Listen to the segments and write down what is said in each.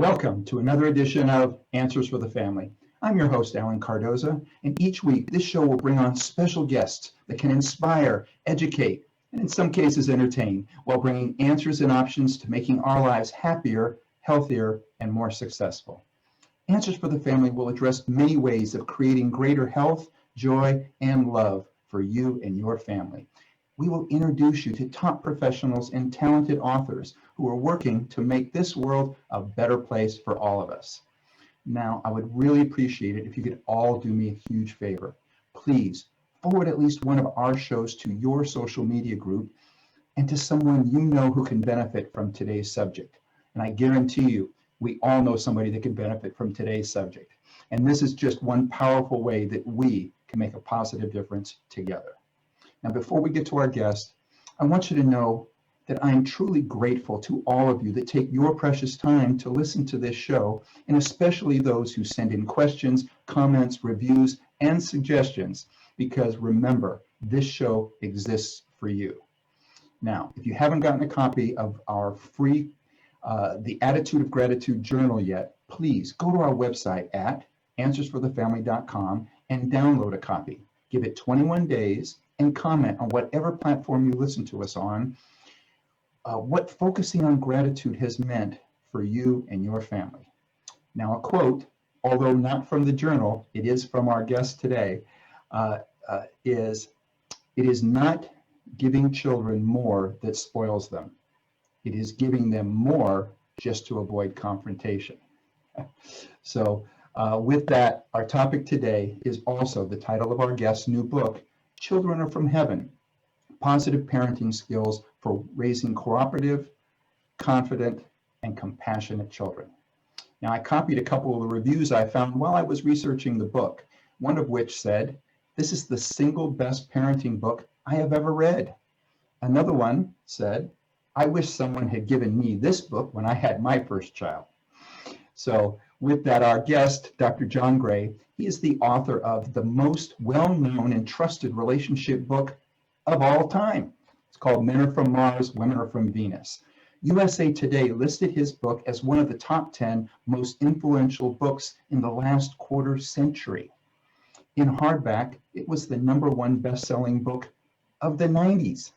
Welcome to another edition of Answers for the Family. I'm your host, Alan Cardoza, and each week this show will bring on special guests that can inspire, educate, and in some cases entertain, while bringing answers and options to making our lives happier, healthier, and more successful. Answers for the Family will address many ways of creating greater health, joy, and love for you and your family. We will introduce you to top professionals and talented authors who are working to make this world a better place for all of us. Now, I would really appreciate it if you could all do me a huge favor. Please forward at least one of our shows to your social media group and to someone you know who can benefit from today's subject. And I guarantee you, we all know somebody that can benefit from today's subject. And this is just one powerful way that we can make a positive difference together. Now, before we get to our guest, I want you to know that I am truly grateful to all of you that take your precious time to listen to this show, and especially those who send in questions, comments, reviews, and suggestions, because remember, this show exists for you. Now, if you haven't gotten a copy of our free The Attitude of Gratitude Journal yet, please go to our website at answersforthefamily.com and download a copy. Give it 21 days and comment on whatever platform you listen to us on, what focusing on gratitude has meant for you and your family. Now, a quote, although not from the journal, it is from our guest today, is, "It is not giving children more that spoils them. It is giving them more just to avoid confrontation." So with that, our topic today is also the title of our guest's new book, Children Are From Heaven, Positive Parenting Skills for Raising Cooperative, Confident, and Compassionate Children. Now, I copied a couple of the reviews I found while I was researching the book, one of which said, "This is the single best parenting book I have ever read." Another one said, "I wish someone had given me this book when I had my first child." So with that, our guest, Dr. John Gray, he is the author of the most well-known and trusted relationship book of all time. It's called Men Are From Mars, Women Are From Venus. USA Today listed his book as one of the top 10 most influential books in the last quarter century. In hardback, it was the #1 best-selling book of the 90s.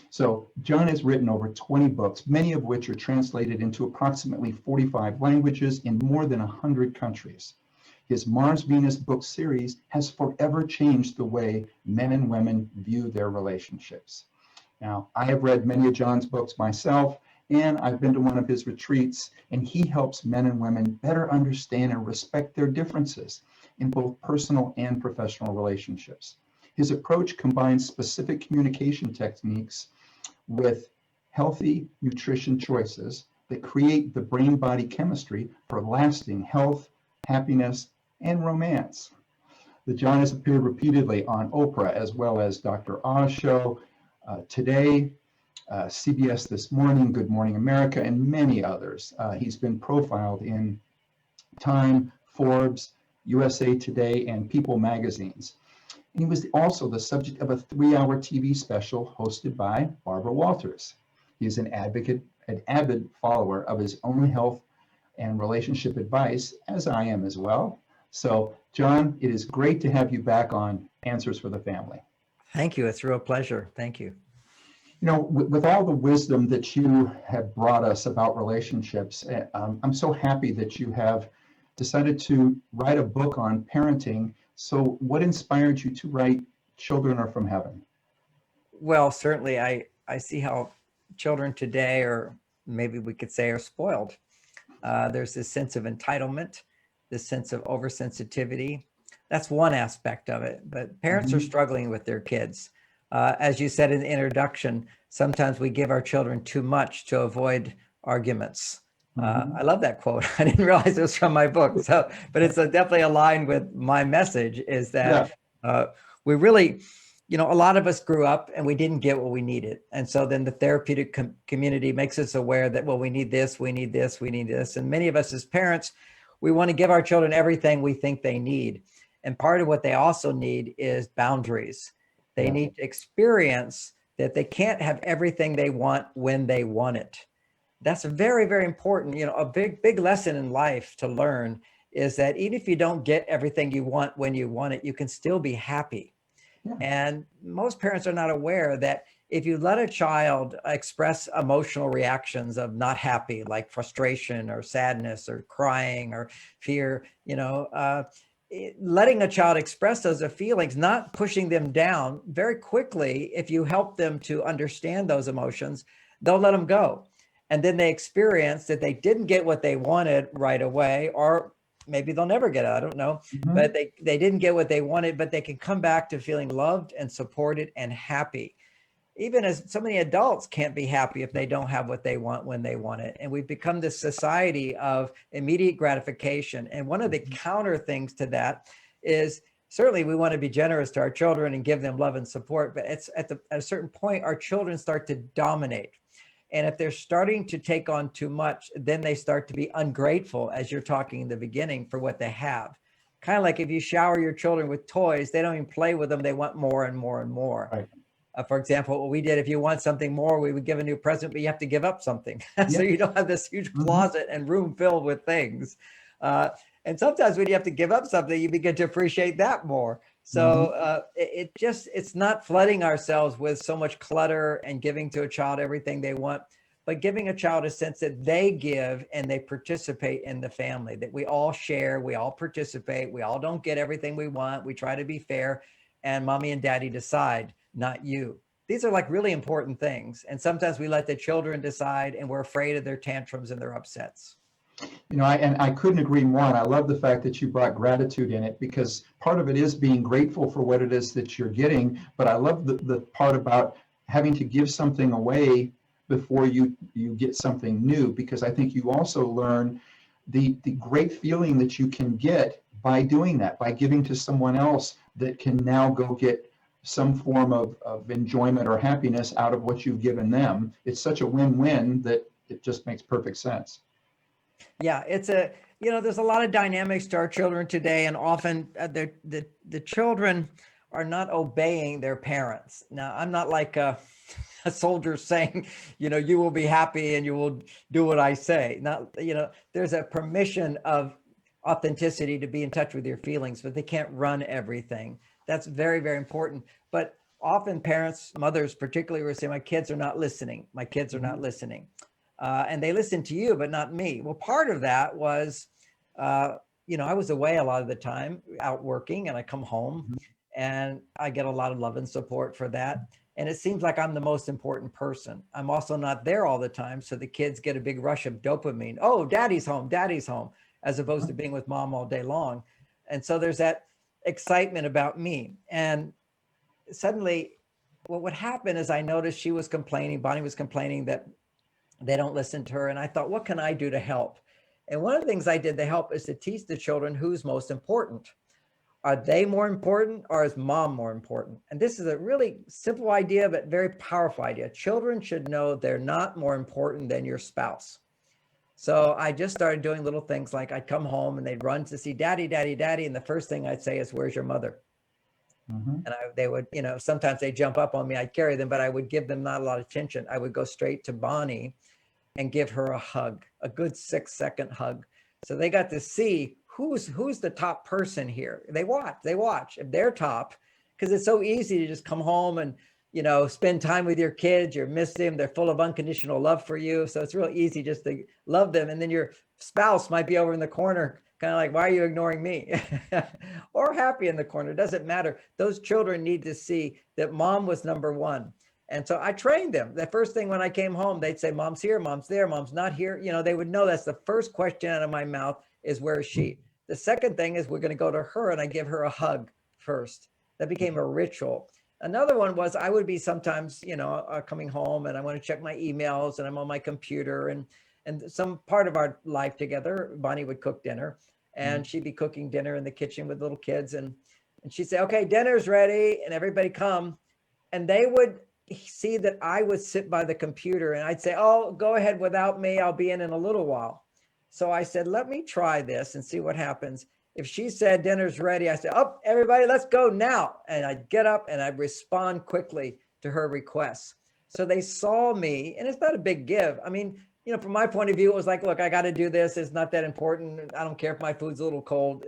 So John has written over 20 books, many of which are translated into approximately 45 languages in more than 100 countries. His Mars-Venus book series has forever changed the way men and women view their relationships. Now, I have read many of John's books myself, and I've been to one of his retreats, and he helps men and women better understand and respect their differences in both personal and professional relationships. His approach combines specific communication techniques with healthy nutrition choices that create the brain-body chemistry for lasting health, happiness, and romance. The John has appeared repeatedly on Oprah as well as Dr. Oz Show, Today, CBS This Morning, Good Morning America, and many others. He's been profiled in Time, Forbes, USA Today, and People magazines. And he was also the subject of a 3-hour TV special hosted by Barbara Walters. He is an avid follower of his own health and relationship advice, as I am as well. So, John, it is great to have you back on Answers for the Family. Thank you. It's a real pleasure. Thank you. You know, with all the wisdom that you have brought us about relationships, I'm so happy that you have decided to write a book on parenting. So what inspired you to write Children Are From Heaven? Well, certainly I see how children today, or maybe we could say, are spoiled. There's this sense of entitlement, this sense of oversensitivity. That's one aspect of it, but parents are struggling with their kids. As you said in the introduction, sometimes we give our children too much to avoid arguments. I love that quote. I didn't realize it was from my book. So, but it's definitely aligned with my message, is that we really, a lot of us grew up and we didn't get what we needed. And so then the therapeutic community makes us aware that, well, we need this, we need this, we need this. And many of us as parents, we want to give our children everything we think they need. And part of what they also need is boundaries. They need to experience that they can't have everything they want when they want it. That's very, very important. A big lesson in life to learn is that even if you don't get everything you want when you want it, you can still be happy. Yeah. And most parents are not aware that if you let a child express emotional reactions of not happy, like frustration or sadness or crying or fear, letting a child express those feelings, not pushing them down, very quickly, if you help them to understand those emotions, they'll let them go. And then they experience that they didn't get what they wanted right away, or maybe they'll never get it. I don't know. Mhm. But they didn't get what they wanted, but they can come back to feeling loved and supported and happy. Even as so many adults can't be happy if they don't have what they want when they want it. And we've become this society of immediate gratification. And one of the counter things to that is certainly we want to be generous to our children and give them love and support, but it's at a certain point, our children start to dominate. And if they're starting to take on too much, then they start to be ungrateful, as you're talking in the beginning, for what they have. Kind of like if you shower your children with toys, they don't even play with them. They want more and more and more. Right. For example, what we did, if you want something more, we would give a new present, but you have to give up something. So you don't have this huge closet and room filled with things. And sometimes when you have to give up something, you begin to appreciate that more. So it's not flooding ourselves with so much clutter and giving to a child everything they want, but giving a child a sense that they give and they participate in the family, that we all share, we all participate, we all don't get everything we want. We try to be fair, and mommy and daddy decide, not you. These are like really important things. And sometimes we let the children decide and we're afraid of their tantrums and their upsets. I couldn't agree more. And I love the fact that you brought gratitude in it, because part of it is being grateful for what it is that you're getting. But I love the part about having to give something away before you get something new, because I think you also learn the great feeling that you can get by doing that, by giving to someone else that can now go get some form of enjoyment or happiness out of what you've given them. It's such a win-win that it just makes perfect sense. Yeah, there's a lot of dynamics to our children today, and often the children are not obeying their parents. Now, I'm not like a soldier saying, you will be happy and you will do what I say. Not, there's a permission of authenticity to be in touch with your feelings, but they can't run everything. That's very, very important. But often parents, mothers particularly, will say, my kids are not listening. My kids are not listening. And they listen to you, but not me. Well, part of that was, I was away a lot of the time out working, and I come home and I get a lot of love and support for that. And it seems like I'm the most important person. I'm also not there all the time. So the kids get a big rush of dopamine. Oh, daddy's home, as opposed to being with mom all day long. And so there's that excitement about me. And suddenly what would happen is I noticed she was complaining, Bonnie was complaining that they don't listen to her. And I thought, what can I do to help? And one of the things I did to help is to teach the children who's most important. Are they more important, or is mom more important? And this is a really simple idea, but very powerful idea. Children should know they're not more important than your spouse. So I just started doing little things like I'd come home and they'd run to see daddy, daddy, daddy. And the first thing I'd say is, where's your mother? And they would, sometimes they jump up on me, I'd carry them, but I would give them not a lot of attention. I would go straight to Bonnie and give her a hug, a good 6-second hug. So they got to see who's the top person here. They watch if they're top, because it's so easy to just come home and, spend time with your kids. You're missing them. They're full of unconditional love for you. So it's real easy just to love them. And then your spouse might be over in the corner, kind of like, why are you ignoring me? Or happy in the corner. It doesn't matter. Those children need to see that mom was number one. And so I trained them. The first thing when I came home, they'd say, mom's here, mom's there, mom's not here. They would know that's the first question out of my mouth is, where is she? The second thing is, we're going to go to her and I give her a hug first. That became a ritual. Another one was, I would be sometimes, coming home and I want to check my emails and I'm on my computer, and some part of our life together, Bonnie would cook dinner and she'd be cooking dinner in the kitchen with little kids. And she'd say, okay, dinner's ready, and everybody come. And they would see that I would sit by the computer and I'd say, oh, go ahead without me. I'll be in a little while. So I said, let me try this and see what happens. If she said dinner's ready, I said, oh, everybody, let's go now. And I'd get up and I'd respond quickly to her requests. So they saw me, and it's not a big give. I mean, From my point of view, it was like, look, I got to do this. It's not that important. I don't care if my food's a little cold.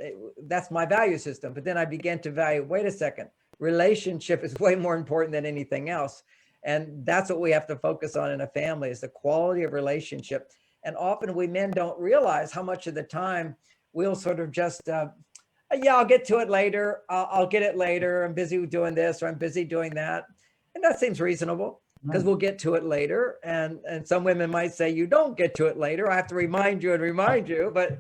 That's my value system. But then I began to value, wait a second, relationship is way more important than anything else. And that's what we have to focus on in a family, is the quality of relationship. And often we men don't realize how much of the time we'll sort of just, yeah, I'll get to it later. I'll get it later. I'm busy doing this, or I'm busy doing that. And that seems reasonable, because we'll get to it later. And some women might say, you don't get to it later. I have to remind you and remind you. But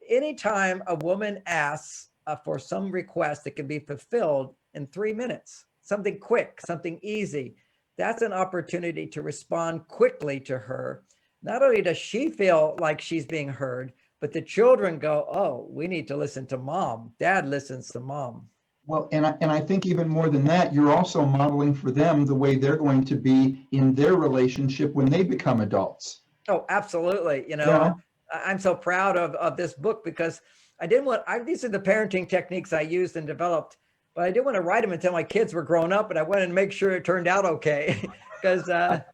anytime a woman asks for some request that can be fulfilled in 3 minutes, something quick, something easy, that's an opportunity to respond quickly to her. Not only does she feel like she's being heard, but the children go, oh, we need to listen to mom. Dad listens to mom. Well, and I think even more than that, you're also modeling for them the way they're going to be in their relationship when they become adults. Oh, absolutely. Yeah. I'm so proud of this book, because I didn't want, these are the parenting techniques I used and developed, but I didn't want to write them until my kids were grown up, and I wanted to make sure it turned out okay. Because a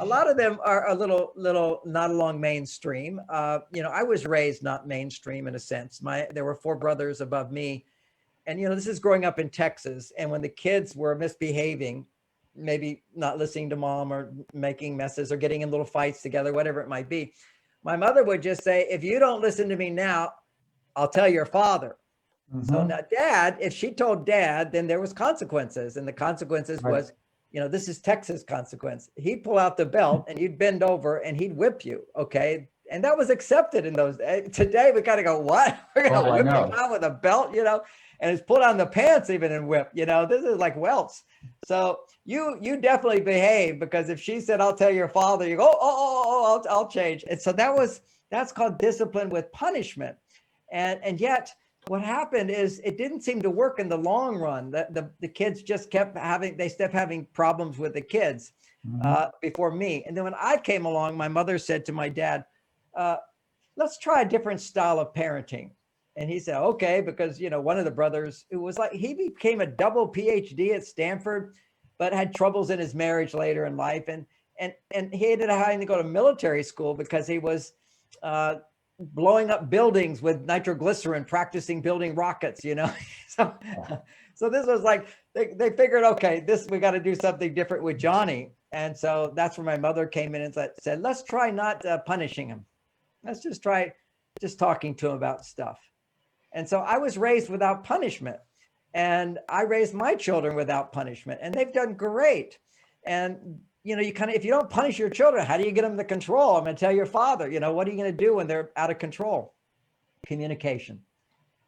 lot of them are a little not along mainstream. I was raised not mainstream in a sense. There were 4 brothers above me. And, this is growing up in Texas. And when the kids were misbehaving, maybe not listening to mom, or making messes, or getting in little fights together, whatever it might be, my mother would just say, if you don't listen to me now, I'll tell your father. Mm-hmm. So now dad, if she told dad, then there was consequences. And the consequences was, this is Texas consequence. He'd pull out the belt and you'd bend over and he'd whip you. Okay. And that was accepted in those days. Today we kind of go, what? We're going to whip him out with a belt, and it's pulled on the pants even and whip, this is like welts. So you definitely behave, because if she said, I'll tell your father, you go, I'll change. And so that's called discipline with punishment. And yet what happened is it didn't seem to work in the long run. The kids just kept having problems with the kids before me. And then when I came along, my mother said to my dad, let's try a different style of parenting. And he said, okay, because, one of the brothers, it was like, he became a double Ph.D. at Stanford, but had troubles in his marriage later in life. And he ended up having to go to military school because he was blowing up buildings with nitroglycerin, practicing building rockets, So this was like, they figured, okay, we got to do something different with Johnny. And so that's where my mother came in and said, let's try not punishing him. Let's just try just talking to him about stuff. And so I was raised without punishment, and I raised my children without punishment, and they've done great. And, if you don't punish your children, how do you get them to control? I'm going to tell your father, what are you going to do when they're out of control? Communication.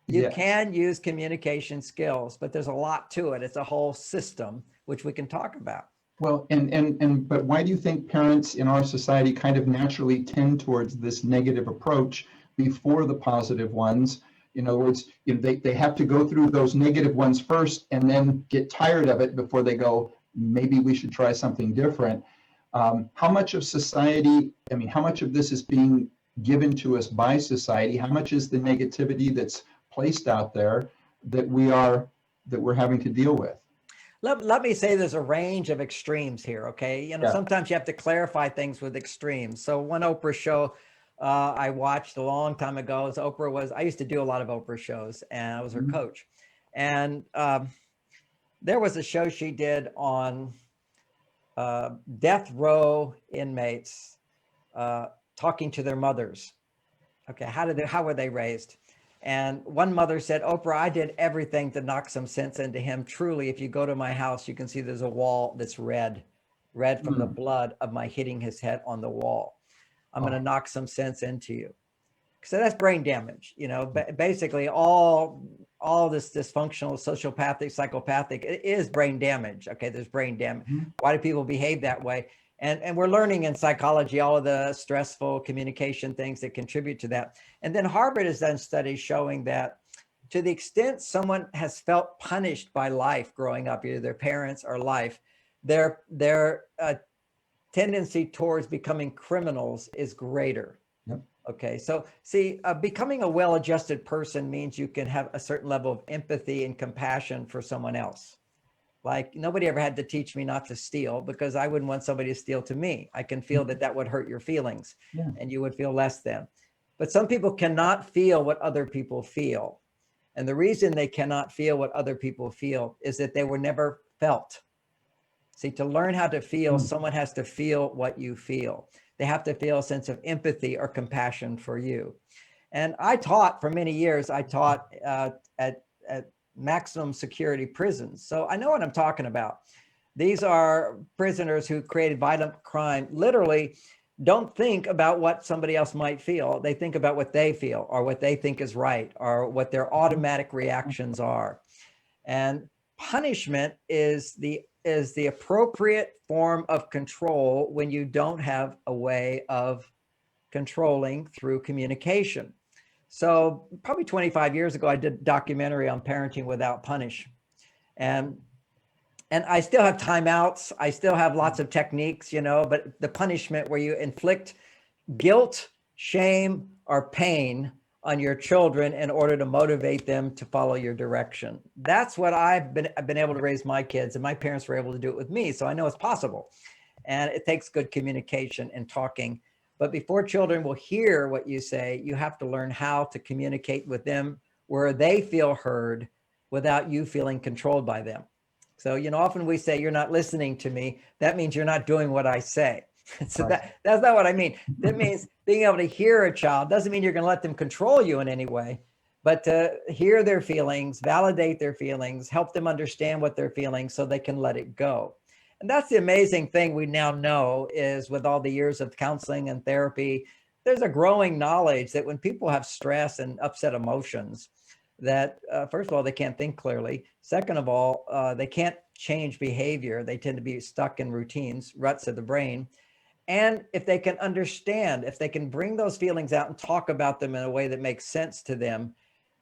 You can use communication skills, but there's a lot to it. It's a whole system, which we can talk about. Well, but why do you think parents in our society kind of naturally tend towards this negative approach before the positive ones? In other words, they have to go through those negative ones first and then get tired of it before they go, maybe we should try something different. How much of society, how much of this is being given to us by society? How much is the negativity that's placed out there that we're having to deal with? Let me say there's a range of extremes here, okay? Sometimes you have to clarify things with extremes. So one Oprah show I watched a long time ago, I used to do a lot of Oprah shows, and I was her coach. And there was a show she did on death row inmates talking to their mothers. Okay, how were they raised? And one mother said, Oprah, I did everything to knock some sense into him. Truly, if you go to my house, you can see there's a wall that's red from the blood of my hitting his head on the wall. I'm going to knock some sense into you. So that's brain damage. Basically all this dysfunctional, sociopathic, psychopathic, it is brain damage. Okay, there's brain damage. Why do people behave that way? And we're learning in psychology all of the stressful communication things that contribute to that. And then Harvard has done studies showing that to the extent someone has felt punished by life growing up, either their parents or life, their tendency towards becoming criminals is greater. Yep. Okay, so see, becoming a well-adjusted person means you can have a certain level of empathy and compassion for someone else. Like nobody ever had to teach me not to steal because I wouldn't want somebody to steal to me. I can feel that that would hurt your feelings Yeah. and you would feel less than. But some people cannot feel what other people feel. And the reason they cannot feel what other people feel is that they were never felt. See, to learn how to feel, someone has to feel what you feel. They have to feel a sense of empathy or compassion for you. And I taught for many years, I taught at maximum security prisons. So I know what I'm talking about. These are prisoners who created violent crime, literally don't think about what somebody else might feel. They think about what they feel or what they think is right or what their automatic reactions are. And punishment is the appropriate form of control when you don't have a way of controlling through communication. So probably 25 years ago, I did a documentary on parenting without punish. And I still have timeouts. I still have lots of techniques, but the punishment where you inflict guilt, shame, or pain on your children in order to motivate them to follow your direction. That's what I've been able to raise my kids, and my parents were able to do it with me. So I know it's possible. And it takes good communication and talking. But before children will hear what you say, you have to learn how to communicate with them where they feel heard without you feeling controlled by them. So, often we say, you're not listening to me. That means you're not doing what I say. So that's not what I mean. That means being able to hear a child doesn't mean you're going to let them control you in any way, but to hear their feelings, validate their feelings, help them understand what they're feeling so they can let it go. And that's the amazing thing we now know is with all the years of counseling and therapy, there's a growing knowledge that when people have stress and upset emotions, that first of all, they can't think clearly. Second of all, they can't change behavior. They tend to be stuck in routines, ruts of the brain. And if they can understand, if they can bring those feelings out and talk about them in a way that makes sense to them,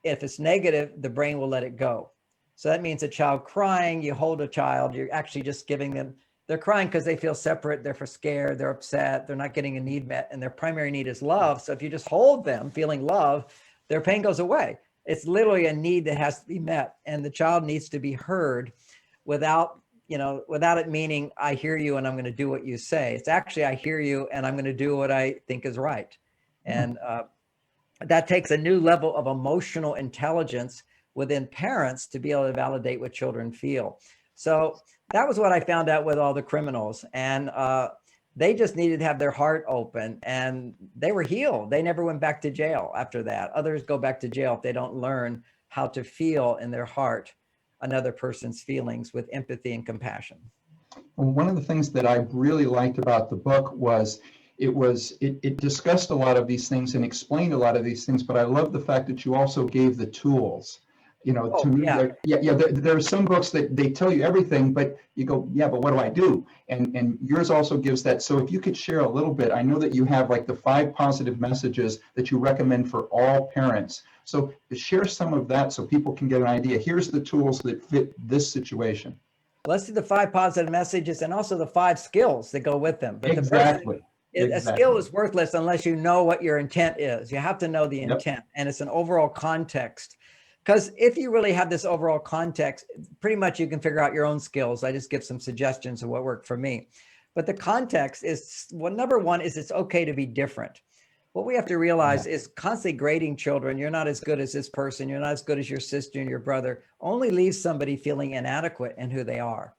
if it's negative, the brain will let it go. So that means a child crying, you hold a child, you're actually just giving them, they're crying because they feel separate, they're scared, they're upset, they're not getting a need met, and their primary need is love. So if you just hold them feeling love, their pain goes away. It's literally a need that has to be met, and the child needs to be heard without it meaning I hear you and I'm going to do what you say. It's actually I hear you and I'm going to do what I think is right. And that takes a new level of emotional intelligence within parents to be able to validate what children feel. So that was what I found out with all the criminals. And they just needed to have their heart open and they were healed. They never went back to jail after that. Others go back to jail if they don't learn how to feel in their heart another person's feelings with empathy and compassion. Well, one of the things that I really liked about the book was it discussed a lot of these things and explained a lot of these things, but I love the fact that you also gave the tools. To me, there are some books that they tell you everything, but you go, yeah, but what do I do? And yours also gives that. So if you could share a little bit, I know that you have like the 5 positive messages that you recommend for all parents. So share some of that so people can get an idea. Here's the tools that fit this situation. Let's do the 5 positive messages and also the 5 skills that go with them. But exactly. A skill is worthless unless you know what your intent is. You have to know the intent, and it's an overall context. Because if you really have this overall context, pretty much you can figure out your own skills. I just give some suggestions of what worked for me. But the context is, well, number one is it's okay to be different. What we have to realize is constantly grading children, you're not as good as this person, you're not as good as your sister and your brother, only leaves somebody feeling inadequate in who they are.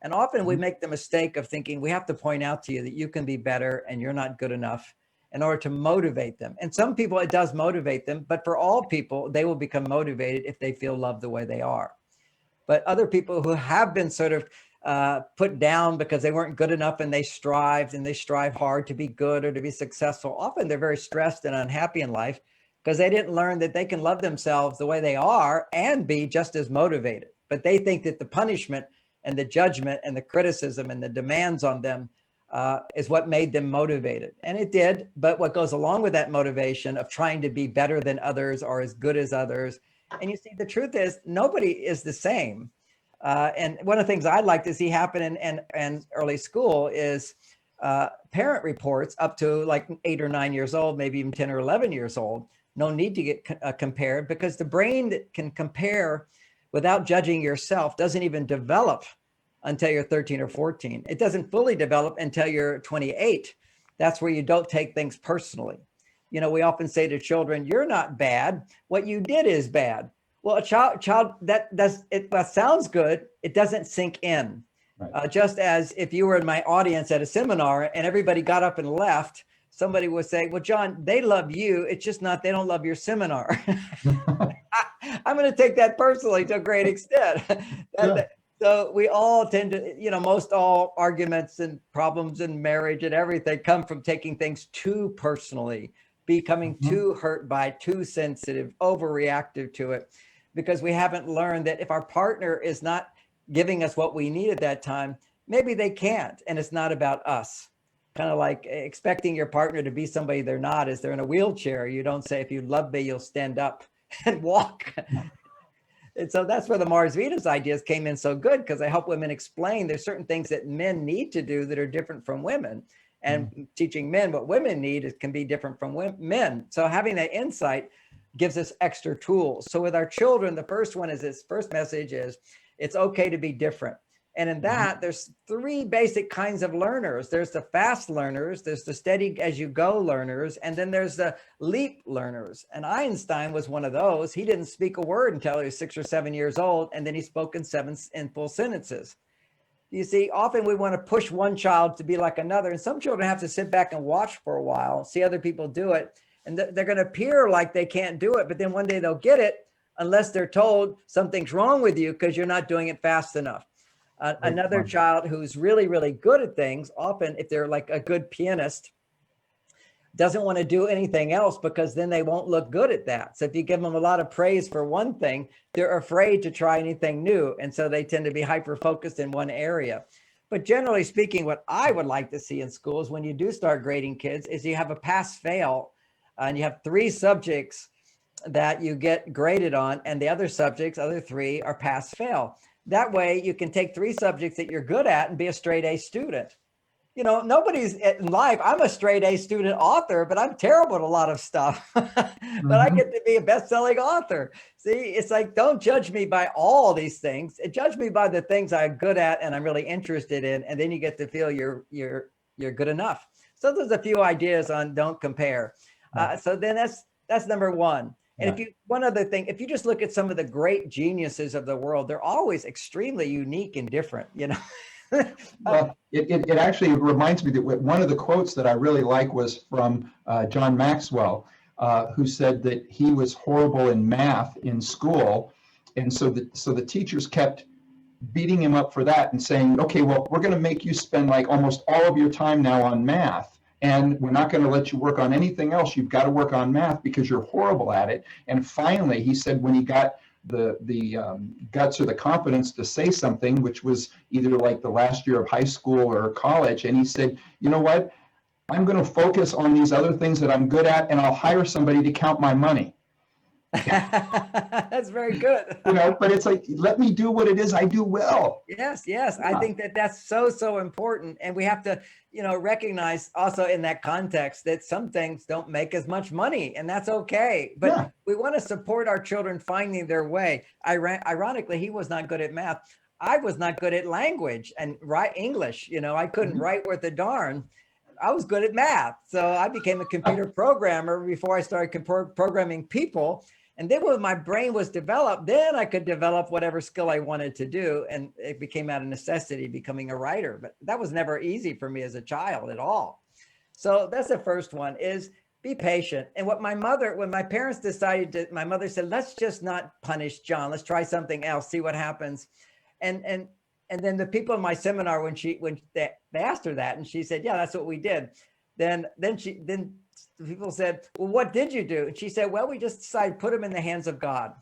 And often we make the mistake of thinking we have to point out to you that you can be better and you're not good enough in order to motivate them. And some people, it does motivate them, but for all people, they will become motivated if they feel loved the way they are. But other people who have been sort of put down because they weren't good enough and they strive hard to be good or to be successful, often they're very stressed and unhappy in life because they didn't learn that they can love themselves the way they are and be just as motivated. But they think that the punishment and the judgment and the criticism and the demands on them is what made them motivated. And it did. But what goes along with that motivation of trying to be better than others or as good as others. And you see, the truth is nobody is the same. And one of the things I'd like to see happen in early school is parent reports up to like 8 or 9 years old, maybe even 10 or 11 years old. No need to get compared because the brain that can compare without judging yourself doesn't even develop until you're 13 or 14. It doesn't fully develop until you're 28. That's where you don't take things personally. We often say to children, you're not bad. What you did is bad. Well, a child that sounds good. It doesn't sink in. Right. Just as if you were in my audience at a seminar and everybody got up and left, somebody would say, well, John, they love you. It's just not, they don't love your seminar. I'm going to take that personally to a great extent. Yeah. So we all tend to, most all arguments and problems in marriage and everything come from taking things too personally, becoming too hurt by it, too sensitive, overreactive to it, because we haven't learned that if our partner is not giving us what we need at that time, maybe they can't, and it's not about us. Kind of like expecting your partner to be somebody they're not. Is they're in a wheelchair, you don't say, if you love me, you'll stand up and walk. And so that's where the Mars Venus ideas came in so good, because they help women explain there's certain things that men need to do that are different from women, and teaching men what women need can be different from men. So having that insight gives us extra tools. So with our children, the first one is, this first message is, it's okay to be different. And in that, there's three basic kinds of learners. There's the fast learners, there's the steady as you go learners, and then there's the leap learners. And Einstein was one of those. He didn't speak a word until he was 6 or 7 years old, and then he spoke in full sentences. You see, often we want to push one child to be like another, and some children have to sit back and watch for a while, see other people do it, and they're going to appear like they can't do it, but then one day they'll get it, unless they're told something's wrong with you because you're not doing it fast enough. Another child who's really, really good at things, often if they're like a good pianist, doesn't want to do anything else because then they won't look good at that. So if you give them a lot of praise for one thing, they're afraid to try anything new. And so they tend to be hyper-focused in one area. But generally speaking, what I would like to see in schools when you do start grading kids is you have a pass-fail, and you have 3 subjects that you get graded on, and the other 3 are pass-fail. That way you can take 3 subjects that you're good at and be a straight A student. Nobody's in life. I'm a straight A student author, but I'm terrible at a lot of stuff. But I get to be a best-selling author. See, it's like, don't judge me by all these things. Judge me by the things I'm good at and I'm really interested in, and then you get to feel you're good enough. So there's a few ideas on don't compare. So then that's number 1. And one other thing, if you just look at some of the great geniuses of the world, they're always extremely unique and different, Well, it actually reminds me that one of the quotes that I really like was from John Maxwell, who said that he was horrible in math in school. And so the teachers kept beating him up for that and saying, okay, well, we're going to make you spend like almost all of your time now on math. And we're not going to let you work on anything else. You've got to work on math because you're horrible at it. And finally, he said, when he got the guts or the confidence to say something, which was either like the last year of high school or college, and he said, you know what? I'm going to focus on these other things that I'm good at, and I'll hire somebody to count my money. That's very good. But it's like, let me do what it is I do well. Yes. Yeah. I think that's so important. And we have to, recognize also in that context that some things don't make as much money, and that's okay. But we want to support our children finding their way. Ironically, he was not good at math. I was not good at language and English. I couldn't write worth a darn. I was good at math. So I became a computer programmer before I started programming people. And then when my brain was developed, then I could develop whatever skill I wanted to do. And it became out of necessity becoming a writer. But that was never easy for me as a child at all. So that's the first one, is be patient. And when my parents decided my mother said, let's just not punish John. Let's try something else, see what happens. And then the people in my seminar, when they asked her that, and she said, yeah, that's what we did. Then the people said, well, what did you do? And she said, well, we just decided to put him in the hands of God.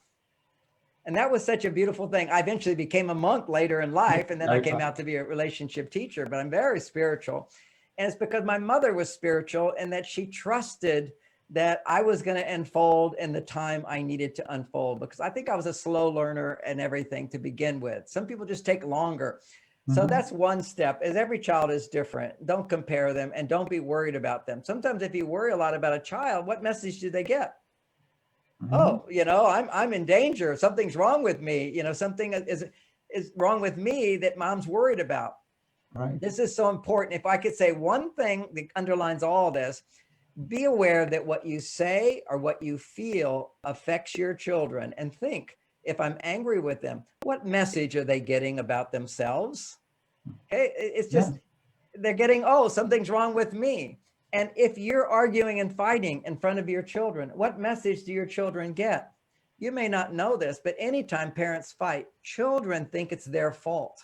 And that was such a beautiful thing. I eventually became a monk later in life, and then I came out to be a relationship teacher, but I'm very spiritual. And it's because my mother was spiritual, and that she trusted that I was going to unfold in the time I needed to unfold, because I think I was a slow learner and everything to begin with. Some people just take longer. So that's one step, is every child is different. Don't compare them, and don't be worried about them. Sometimes if you worry a lot about a child, what message do they get? Oh, I'm in danger. Something's wrong with me. Something is, is wrong with me that mom's worried about? Right. This is so important. If I could say one thing that underlines all this, be aware that what you say or what you feel affects your children, and think, if I'm angry with them, what message are they getting about themselves? Okay, it's Yeah. just, they're getting, oh, something's wrong with me. And if you're arguing and fighting in front of your children, what message do your children get? You may not know this, but anytime parents fight, children think it's their fault.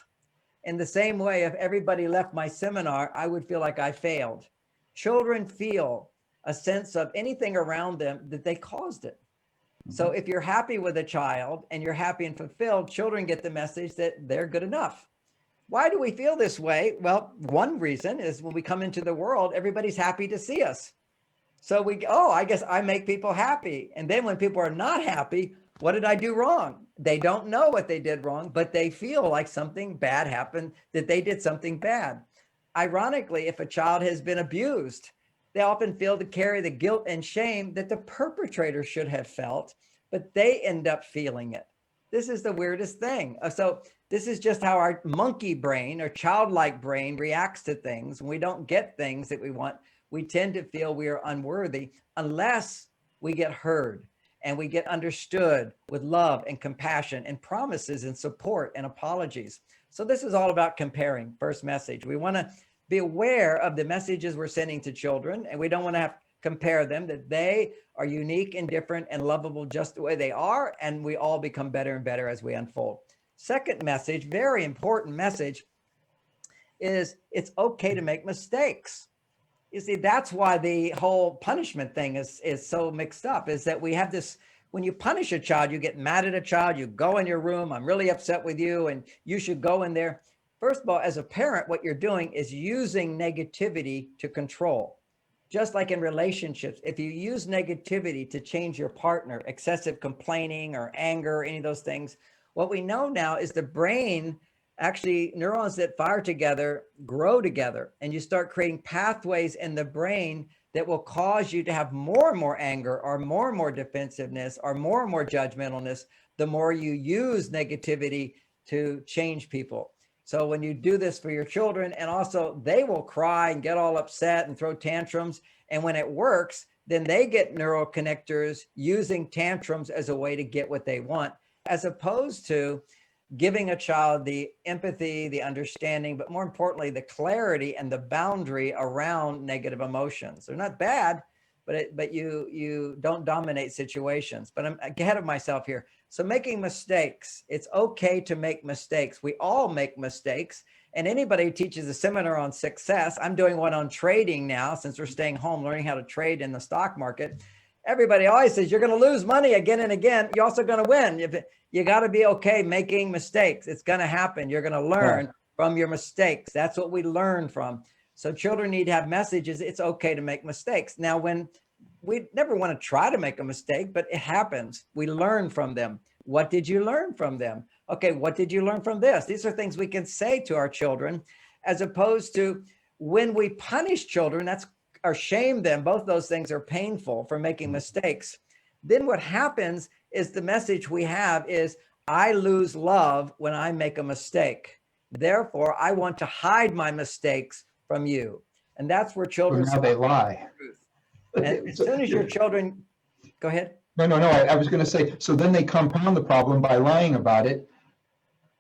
In the same way, if everybody left my seminar, I would feel like I failed. Children feel a sense of anything around them that they caused it. So if you're happy with a child and you're happy and fulfilled, children get the message that they're good enough. Why do we feel this way? Well, one reason is when we come into the world, everybody's happy to see us. So we, oh, I guess I make people happy. And then when people are not happy, what did I do wrong? They don't know what they did wrong, but they feel like something bad happened, that they did something bad. Ironically, if a child has been abused, they often feel to carry the guilt and shame that the perpetrator should have felt, but they end up feeling it. This is the weirdest thing. So this is just how our monkey brain or childlike brain reacts to things. When we don't get things that we want, we tend to feel we are unworthy unless we get heard and we get understood with love and compassion and promises and support and apologies. So this is all about comparing. First message. We want to be aware of the messages we're sending to children, and we don't want to have compare them, that they are unique and different and lovable just the way they are, and we all become better and better as we unfold. Second message, very important message, is it's okay to make mistakes. You see, that's why the whole punishment thing is so mixed up, is that we have this, when you punish a child, you get mad at a child, you go in your room, I'm really upset with you, and you should go in there. First of all, as a parent, what you're doing is using negativity to control. Just like in relationships, if you use negativity to change your partner, excessive complaining or anger, or any of those things, what we know now is the brain, actually neurons that fire together grow together, and you start creating pathways in the brain that will cause you to have more and more anger or more defensiveness or more judgmentalness the more you use negativity to change people. So when you do this for your children, and also they will cry and get all upset and throw tantrums, and when it works, then they get neural connectors using tantrums as a way to get what they want, as opposed to giving a child the empathy, the understanding, but more importantly, the clarity and the boundary around negative emotions. They're not bad, but you don't dominate situations. But I'm ahead of myself here. So making mistakes, it's okay to make mistakes. We all make mistakes. And anybody who teaches a seminar on success, I'm doing one on trading now, since we're staying home, learning how to trade in the stock market. Everybody always says, you're going to lose money again and again. You're also going to win. You got to be okay making mistakes. It's going to happen. You're going to learn from your mistakes. That's what we learn from. So children need to have messages. It's okay to make mistakes. Now, when we never want to try to make a mistake, but it happens. We learn from them. What did you learn from them? Okay, what did you learn from this? These are things we can say to our children, as opposed to when we punish children, or shame them. Both those things are painful for making mistakes. Then what happens is the message we have is, I lose love when I make a mistake. Therefore, I want to hide my mistakes from you. And that's where children. So now they lie. And as soon as your children, go ahead. No, I was going to say, so then they compound the problem by lying about it.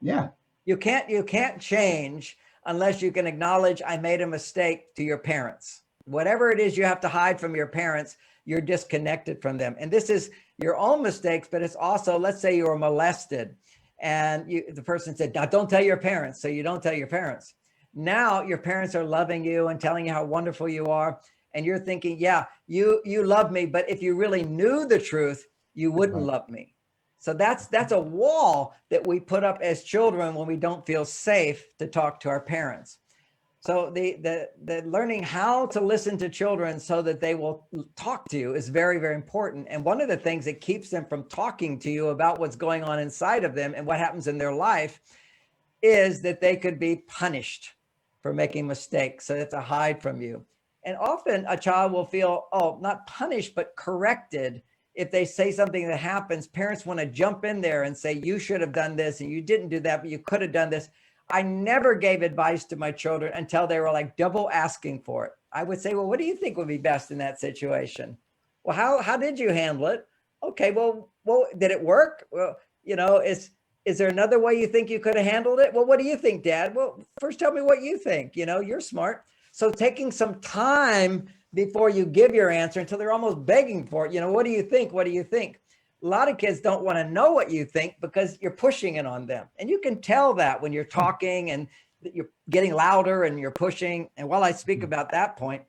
Yeah. You can't change unless you can acknowledge, I made a mistake, to your parents. Whatever it is you have to hide from your parents, you're disconnected from them. And this is your own mistakes, but it's also, let's say you were molested and the person said, now don't tell your parents. So you don't tell your parents. Now your parents are loving you and telling you how wonderful you are. And you're thinking, yeah, you love me, but if you really knew the truth, you wouldn't love me. So that's a wall that we put up as children when we don't feel safe to talk to our parents. So the learning how to listen to children so that they will talk to you is very, very important. And one of the things that keeps them from talking to you about what's going on inside of them and what happens in their life is that they could be punished for making mistakes. So it's a hide from you. And often a child will feel, oh, not punished, but corrected if they say something that happens, parents want to jump in there and say, you should have done this and you didn't do that, but you could have done this. I never gave advice to my children until they were like double asking for it. I would say, well, what do you think would be best in that situation? Well, how did you handle it? Okay, well, did it work? Well, is there another way you think you could have handled it? Well, what do you think, Dad? Well, first tell me what you think. You're smart. So taking some time before you give your answer until they're almost begging for it. What do you think? What do you think? A lot of kids don't want to know what you think because you're pushing it on them. And you can tell that when you're talking and you're getting louder and you're pushing. And while I speak about that point,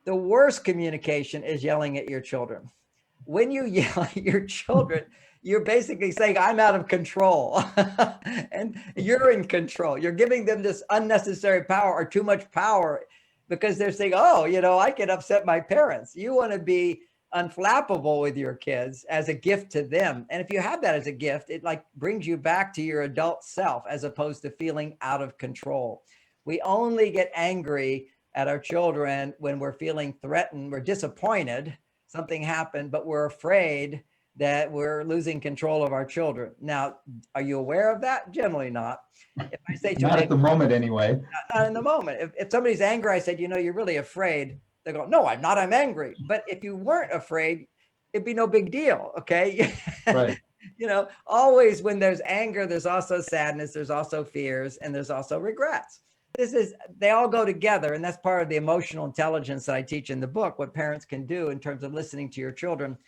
the worst communication is yelling at your children. When you yell at your children, you're basically saying, I'm out of control and you're in control. You're giving them this unnecessary power or too much power because they're saying, oh, I can upset my parents. You want to be unflappable with your kids as a gift to them. And if you have that as a gift, it like brings you back to your adult self as opposed to feeling out of control. We only get angry at our children when we're feeling threatened, we're disappointed, something happened, but we're afraid that we're losing control of our children. Now, are you aware of that? Generally not. If I say to not at the moment anyway. Not in the moment. If somebody's angry, I said, you're really afraid. They go, no, I'm not, I'm angry. But if you weren't afraid, it'd be no big deal, okay? Right. Always when there's anger, there's also sadness, there's also fears, and there's also regrets. They all go together, and that's part of the emotional intelligence that I teach in the book, what parents can do in terms of listening to your children.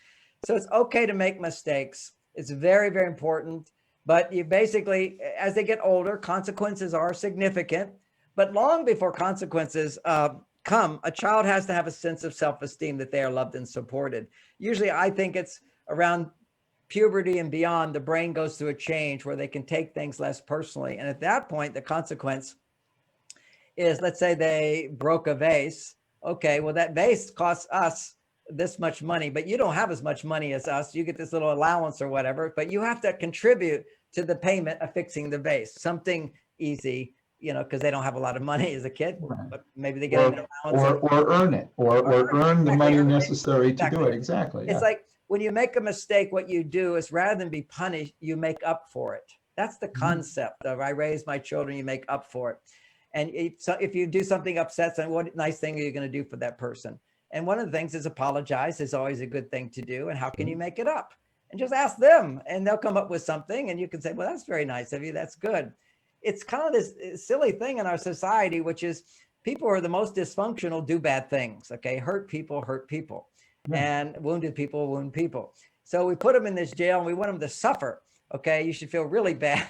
So it's okay to make mistakes. It's very, very important. But you basically, as they get older, consequences are significant. But long before consequences come, a child has to have a sense of self-esteem that they are loved and supported. Usually, I think it's around puberty and beyond, the brain goes through a change where they can take things less personally. And at that point, the consequence is, let's say they broke a vase. Okay, well, that vase costs us this much money, but you don't have as much money as us. You get this little allowance or whatever, but you have to contribute to the payment of fixing the vase. Something easy, because they don't have a lot of money as a kid, but maybe they get an allowance. Or earn it, or earn the money necessary to do it. Exactly. It's like when you make a mistake, what you do is rather than be punished, you make up for it. That's the concept of I raise my children, you make up for it. And if you do something upsets, then what nice thing are you going to do for that person? And one of the things is apologize is always a good thing to do. And how can you make it up? And just ask them and they'll come up with something and you can say, well, that's very nice of you. That's good. It's kind of this silly thing in our society, which is people who are the most dysfunctional do bad things. Okay. Hurt people, and wounded people, wound people. So we put them in this jail and we want them to suffer. Okay. You should feel really bad.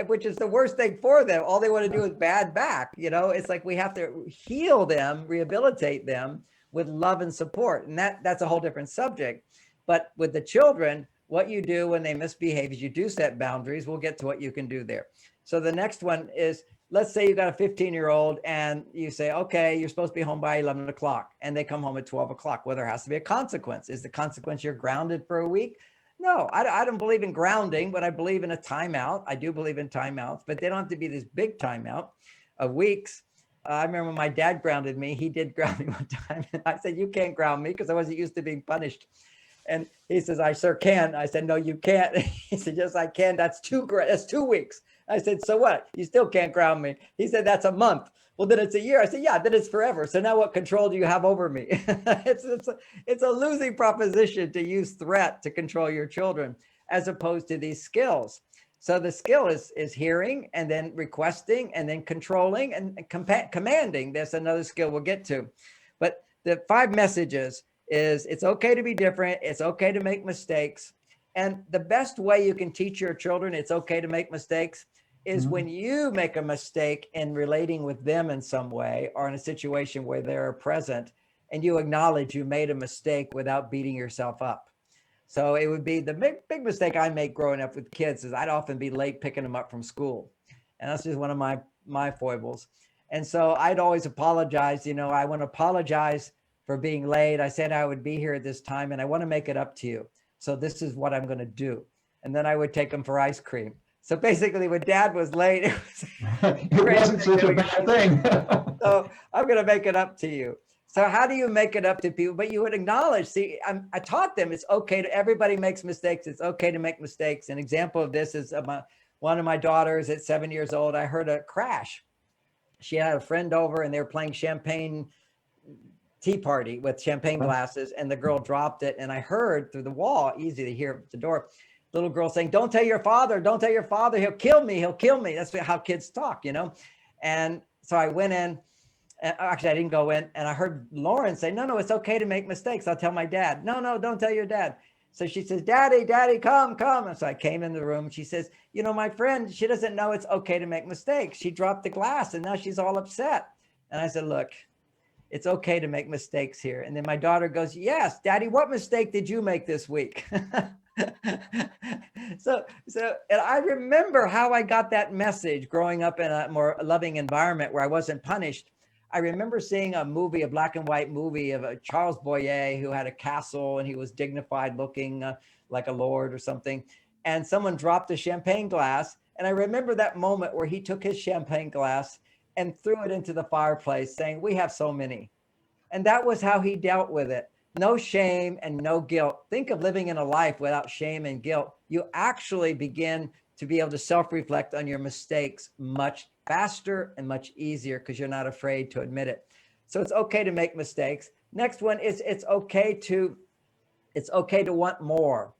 Which is the worst thing for them. All they want to do is bad back. It's like we have to heal them, rehabilitate them with love and support. And that's a whole different subject. But with the children, what you do when they misbehave is you do set boundaries. We'll get to what you can do there. So the next one is, let's say you got a 15-year-old and you say, okay, you're supposed to be home by 11 o'clock and they come home at 12 o'clock. Well, there has to be a consequence. Is the consequence you're grounded for a week? No, I don't believe in grounding, but I believe in a timeout. I do believe in timeouts, but they don't have to be this big timeout of weeks. I remember my dad grounded me. He did ground me one time. And I said, you can't ground me because I wasn't used to being punished. And he says, I sure can. I said, no, you can't. He said, yes, I can. That's 2 weeks. I said, so what? You still can't ground me. He said, that's a month. Well, then it's a year. I said, yeah, then it's forever. So now what control do you have over me? It's a losing proposition to use threat to control your children as opposed to these skills. So the skill is hearing and then requesting and then controlling and commanding. That's another skill we'll get to. But the 5 messages is it's okay to be different. It's okay to make mistakes. And the best way you can teach your children it's okay to make mistakes is when you make a mistake in relating with them in some way or in a situation where they're present and you acknowledge you made a mistake without beating yourself up. So it would be the big mistake I make growing up with kids is I'd often be late picking them up from school. And that's just one of my foibles. And so I'd always apologize. I want to apologize for being late. I said I would be here at this time and I want to make it up to you. So this is what I'm going to do. And then I would take them for ice cream. So basically when Dad was late, it wasn't such a bad thing. So I'm going to make it up to you. So how do you make it up to people? But you would acknowledge, see, I taught them it's okay to, everybody makes mistakes. It's okay to make mistakes. An example of this is one of my daughters at 7 years old. I heard a crash. She had a friend over and they were playing champagne tea party with champagne glasses, and the girl dropped it. And I heard through the wall, easy to hear at the door, little girl saying, "Don't tell your father, don't tell your father, he'll kill me, he'll kill me." That's how kids talk, you know? And so I went in, actually I didn't go in, and I heard Lauren say, no, it's okay to make mistakes. I'll tell my dad. No, don't tell your dad. So she says, Daddy, come. And so I came in the room. She says, you know, my friend, she doesn't know it's okay to make mistakes. She dropped the glass and now she's all upset. And I said, look, it's okay to make mistakes here. And then my daughter goes, yes, Daddy, what mistake did you make this week? So, and I remember how I got that message growing up in a more loving environment where I wasn't punished. I remember seeing a movie, a black and white movie of Charles Boyer, who had a castle and he was dignified looking like a lord or something. And someone dropped a champagne glass. And I remember that moment where he took his champagne glass and threw it into the fireplace saying, we have so many. And that was how he dealt with it. No shame and no guilt. Think of living in a life without shame and guilt. You actually begin to be able to self-reflect on your mistakes much faster and much easier because you're not afraid to admit it. So it's okay to make mistakes. Next one is it's okay to want more.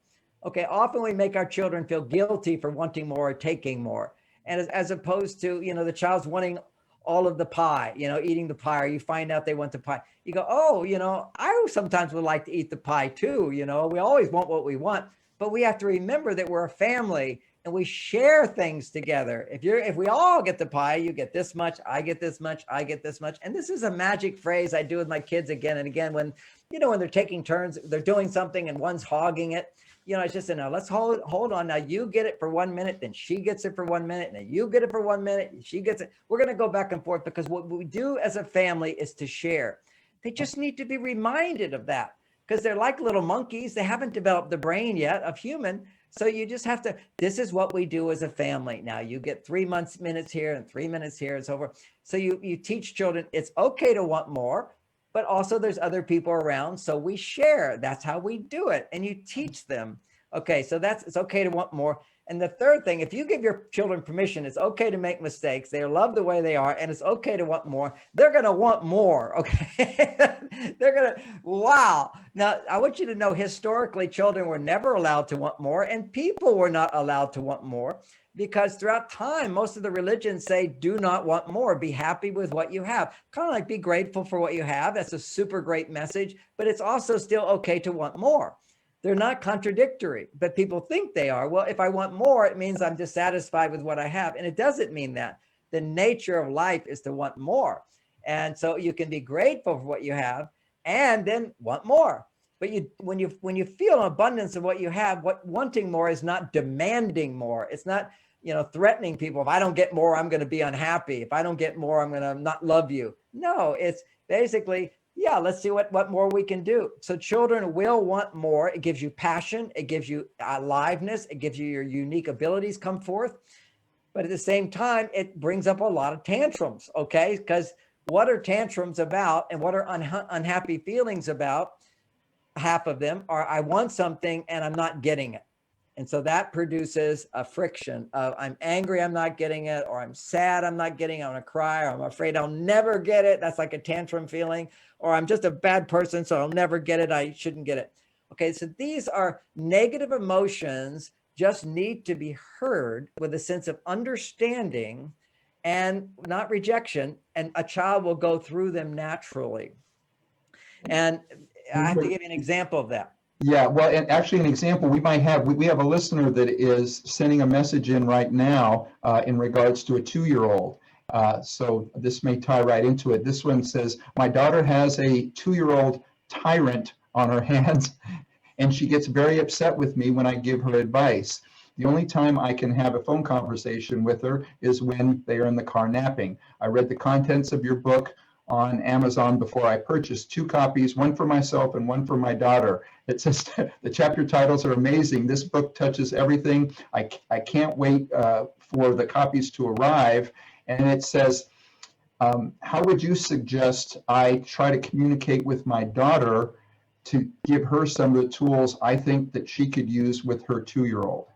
Okay, often we make our children feel guilty for wanting more or taking more. And as opposed to, you know, the child's wanting all of the pie, you know, eating the pie, or you find out they want the pie. You go, oh, you know, I sometimes would like to eat the pie too. You know, we always want what we want, but we have to remember that we're a family and we share things together. If we all get the pie, you get this much, I get this much, I get this much. And this is a magic phrase I do with my kids again and again when, you know, when they're taking turns, they're doing something and one's hogging it. You know, it's just, now let's hold on. Now you get it for 1 minute, then she gets it for 1 minute, and then you get it for 1 minute, she gets it. We're going to go back and forth because what we do as a family is to share. They just need to be reminded of that because they're like little monkeys. They haven't developed the brain yet of human. So you just have to, this is what we do as a family. Now you get 3 minutes here and 3 minutes here. It's over. So you teach children, it's okay to want more, but also there's other people around. So we share. That's how we do it. And you teach them. Okay, so it's okay to want more. And the third thing, if you give your children permission, it's okay to make mistakes. They love the way they are, and it's okay to want more. They're going to want more, okay? They're going to, wow. Now, I want you to know, historically, children were never allowed to want more, and people were not allowed to want more, because throughout time, most of the religions say, do not want more. Be happy with what you have. Kind of like be grateful for what you have. That's a super great message, but it's also still okay to want more. They're not contradictory, but people think they are. Well, if I want more, it means I'm dissatisfied with what I have. And it doesn't mean that. The nature of life is to want more. And so you can be grateful for what you have and then want more. But when you feel an abundance of what you have, wanting more is not demanding more. It's not, you know, threatening people. If I don't get more, I'm going to be unhappy. If I don't get more, I'm going to not love you. No, it's basically, yeah, let's see what more we can do. So children will want more. It gives you passion. It gives you aliveness. It gives you your unique abilities come forth. But at the same time, it brings up a lot of tantrums, okay? Because what are tantrums about and what are unhappy feelings about? Half of them are, I want something and I'm not getting it. And so that produces a friction of I'm angry, I'm not getting it, or I'm sad, I'm not getting it, I'm gonna cry, or I'm afraid I'll never get it. That's like a tantrum feeling, or I'm just a bad person, so I'll never get it, I shouldn't get it. Okay, so these are negative emotions, just need to be heard with a sense of understanding and not rejection, and a child will go through them naturally. And I have to give you an example of that. Yeah, well, and actually an example we might have, we have a listener that is sending a message in right now in regards to a 2-year-old. So this may tie right into it. This one says, my daughter has a 2-year-old tyrant on her hands, and she gets very upset with me when I give her advice. The only time I can have a phone conversation with her is when they are in the car napping. I read the contents of your book on Amazon before I purchased 2 copies, one for myself and one for my daughter. It says the chapter titles are amazing. This book touches everything. I can't wait for the copies to arrive. And it says, How would you suggest I try to communicate with my daughter to give her some of the tools I think that she could use with her 2-year-old?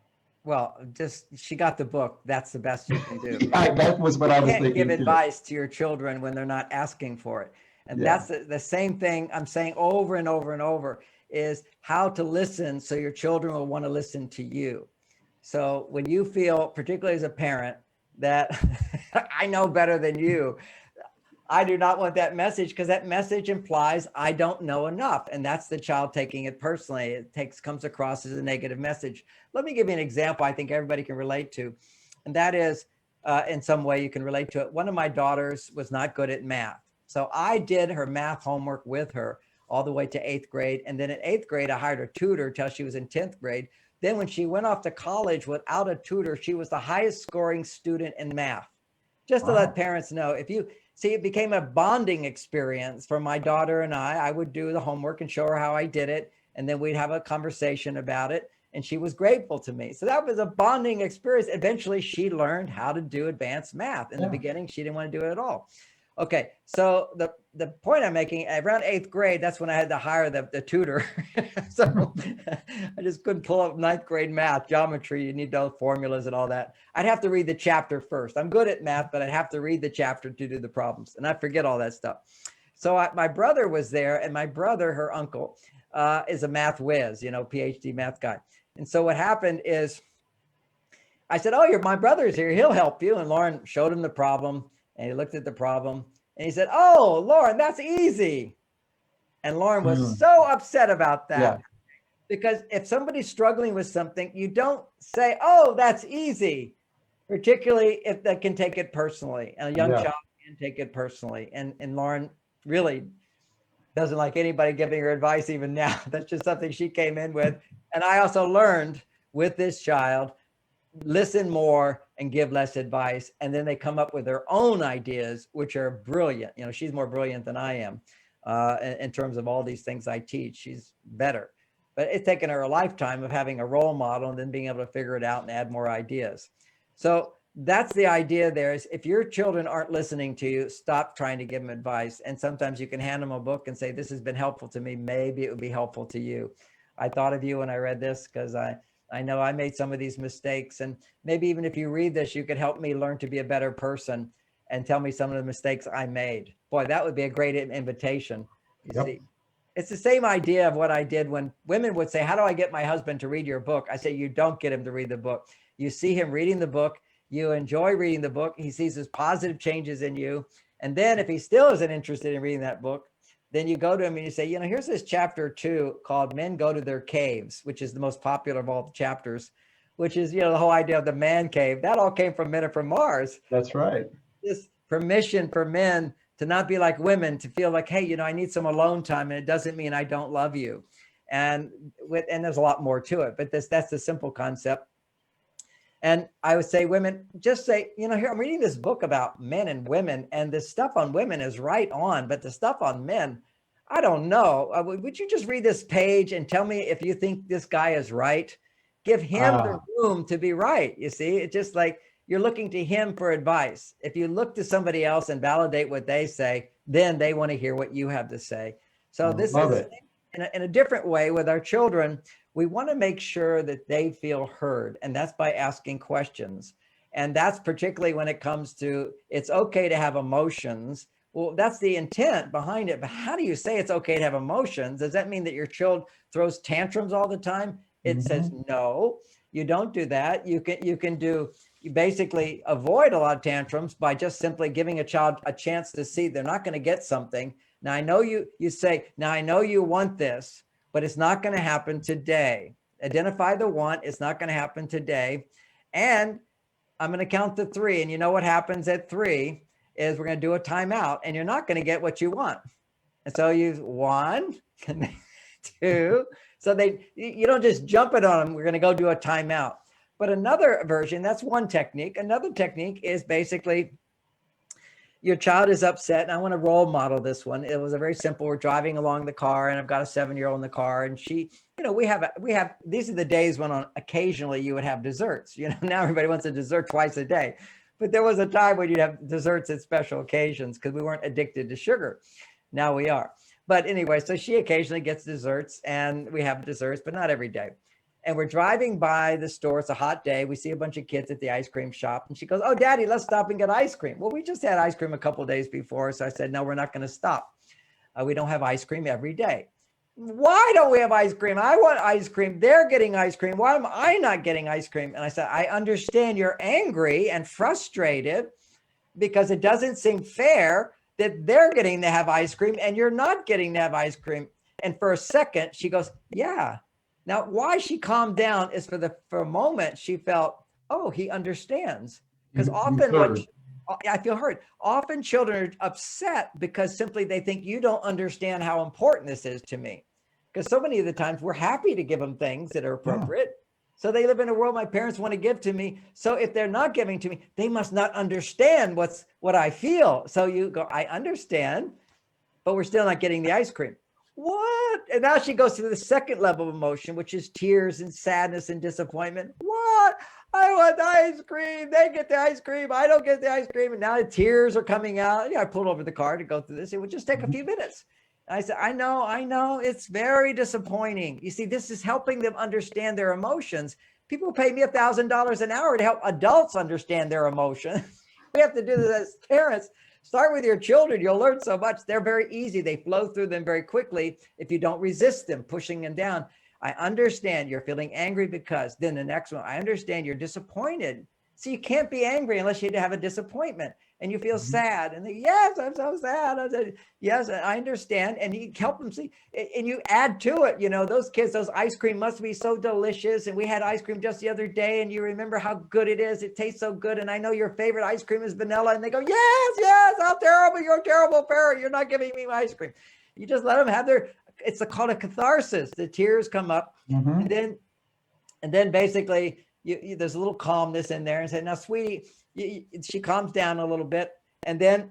Well, just she got the book. That's the best you can do. Yeah, that was what I was Can't give thinking too. advice to your children when they're not asking for it. And Yeah. that's the same thing I'm saying over and over and over is how to listen so your children will want to listen to you. So when you feel, particularly as a parent, that I know better than you, I do not want that message because that message implies I don't know enough. And that's the child taking it personally. It comes across as a negative message. Let me give you an example I think everybody can relate to. And that is, in some way you can relate to it. One of my daughters was not good at math. So I did her math homework with her all the way to 8th grade. And then in 8th grade, I hired a tutor till she was in 10th grade. Then when she went off to college without a tutor, she was the highest scoring student in math. Just to let parents know, if you see, it became a bonding experience for my daughter and I would do the homework and show her how I did it. And then we'd have a conversation about it. And she was grateful to me. So that was a bonding experience. Eventually, she learned how to do advanced math. In the beginning, she didn't want to do it at all. Okay, so the point I'm making, around 8th grade, that's when I had to hire the tutor. So I just couldn't pull up 9th grade math, geometry, you need those formulas and all that. I'd have to read the chapter first. I'm good at math, but I'd have to read the chapter to do the problems. And I forget all that stuff. So my brother was there, and my brother, her uncle, is a math whiz, Ph.D. math guy. And so what happened is I said, oh, my brother's here. He'll help you. And Lauren showed him the problem. And he looked at the problem and he said, oh, Lauren, that's easy. And Lauren was so upset about that. Because if somebody's struggling with something, you don't say, oh, that's easy, particularly if they can take it personally. And a young child can take it personally. And Lauren really doesn't like anybody giving her advice even now. That's just something she came in with. And I also learned with this child, listen more and give less advice. And then they come up with their own ideas, which are brilliant. She's more brilliant than I am in terms of all these things I teach. She's better, but it's taken her a lifetime of having a role model and then being able to figure it out and add more ideas. So that's the idea there is if your children aren't listening to you, stop trying to give them advice. And sometimes you can hand them a book and say, this has been helpful to me. Maybe it would be helpful to you. I thought of you when I read this because I know I made some of these mistakes, and maybe even if you read this, you could help me learn to be a better person and tell me some of the mistakes I made. Boy, that would be a great invitation. You see, it's the same idea of what I did when women would say, how do I get my husband to read your book? I say, you don't get him to read the book. You see him reading the book. You enjoy reading the book. He sees his positive changes in you. And then if he still isn't interested in reading that book, then you go to him and you say, here's this chapter 2 called Men Go to Their Caves, which is the most popular of all the chapters, which is, the whole idea of the man cave. That all came from Men Are From Mars. That's right. This permission for men to not be like women, to feel like, hey, I need some alone time, and it doesn't mean I don't love you. And there's a lot more to it, but that's the simple concept. And I would say, women, just say, here, I'm reading this book about men and women, and the stuff on women is right on, but the stuff on men, I don't know. Would you just read this page and tell me if you think this guy is right? Give him the room to be right. You see, it's just like you're looking to him for advice. If you look to somebody else and validate what they say, then they want to hear what you have to say. So this is in a different way with our children. We want to make sure that they feel heard, and that's by asking questions. And that's particularly when it comes to, it's okay to have emotions. Well, that's the intent behind it. But how do you say it's okay to have emotions? Does that mean that your child throws tantrums all the time? It says, no, you don't do that. You basically avoid a lot of tantrums by just simply giving a child a chance to see they're not going to get something. Now, I know you say, now I know you want this, but it's not going to happen today. Identify the want. It's not going to happen today. And I'm going to count to 3. And you know what happens at 3 is we're going to do a timeout, and you're not going to get what you want. And so you 1, 2. So you don't just jump it on them. We're going to go do a timeout. But another version, that's one technique. Another technique is basically your child is upset, and I want to role model this one. It was a very simple. We're driving along the car, and I've got a 7-year-old in the car, and she, we have. These are the days when occasionally you would have desserts. Now everybody wants a dessert twice a day, But there was a time when you'd have desserts at special occasions because we weren't addicted to sugar. Now we are. But anyway, so she occasionally gets desserts and we have desserts, but not every day. And we're driving by the store. It's a hot day. We see a bunch of kids at the ice cream shop. And she goes, "Oh, Daddy, let's stop and get ice cream." Well, we just had ice cream a couple of days before. So I said, "No, we're not going to stop. We don't have ice cream every day." "Why don't we have ice cream? I want ice cream. They're getting ice cream. Why am I not getting ice cream?" And I said, "I understand you're angry and frustrated because it doesn't seem fair that they're getting to have ice cream and you're not getting to have ice cream." And for a second, she goes, "Yeah." Now, why she calmed down is for a moment, she felt, oh, he understands. Because often I feel heard. Often children are upset because simply they think you don't understand how important this is to me. Because so many of the times we're happy to give them things that are appropriate. Yeah. So they live in a world my parents want to give to me. So if they're not giving to me, they must not understand what I feel. So you go, "I understand, but we're still not getting the ice cream." What? And now she goes to the second level of emotion, which is tears and sadness and disappointment. What? I want the ice cream. They get the ice cream. I don't get the ice cream. And now the tears are coming out. Yeah, I pulled over the car to go through this. It would just take a few minutes. And I said, I know. It's very disappointing. You see, this is helping them understand their emotions. People pay me $1,000 an hour to help adults understand their emotions. We have to do this as parents. Start with your children. You'll learn so much. They're very easy. They flow through them very quickly if you don't resist them, pushing them down. I understand you're feeling angry because, then the next one, I understand you're disappointed. So you can't be angry unless you have a disappointment and you feel sad. And they, yes, I'm so sad. I said, yes, I understand. And you help them see, and you add to it, those kids, those ice cream must be so delicious. And we had ice cream just the other day and you remember how good it is. It tastes so good. And I know your favorite ice cream is vanilla. And they go, yes, how terrible. You're a terrible parent. You're not giving me my ice cream. You just let them have it's called a catharsis. The tears come up. And then basically, there's a little calmness in there and say, "Now, sweetie," she calms down a little bit. And then